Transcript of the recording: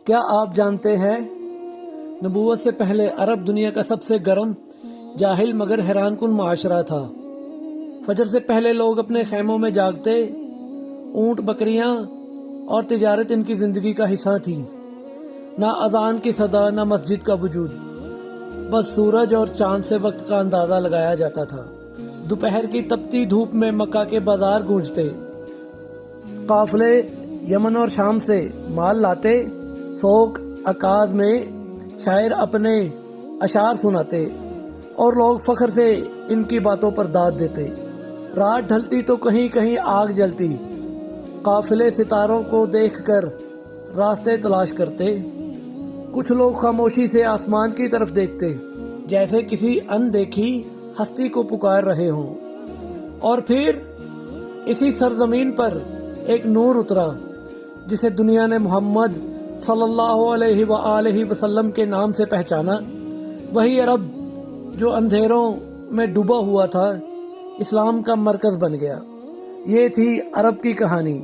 کیا آپ جانتے ہیں نبوت سے پہلے عرب دنیا کا سب سے گرم، جاہل مگر حیران کن معاشرہ تھا۔ فجر سے پہلے لوگ اپنے خیموں میں جاگتے، اونٹ، بکریاں اور تجارت ان کی زندگی کا حصہ تھی۔ نہ اذان کی صدا، نہ مسجد کا وجود، بس سورج اور چاند سے وقت کا اندازہ لگایا جاتا تھا۔ دوپہر کی تپتی دھوپ میں مکہ کے بازار گونجتے، قافلے یمن اور شام سے مال لاتے، سوق عکاظ میں شاعر اپنے اشعار سناتے اور لوگ فخر سے ان کی باتوں پر داد دیتے۔ رات ڈھلتی تو کہیں کہیں آگ جلتی، قافلے ستاروں کو دیکھ کر راستے تلاش کرتے۔ کچھ لوگ خاموشی سے آسمان کی طرف دیکھتے، جیسے کسی اندیکھی ہستی کو پکار رہے ہوں۔ اور پھر اسی سرزمین پر ایک نور اترا، جسے دنیا نے محمد صلی اللہ علیہ وآلہ وسلم کے نام سے پہچانا۔ وہی عرب جو اندھیروں میں ڈوبا ہوا تھا، اسلام کا مرکز بن گیا۔ یہ تھی عرب کی کہانی۔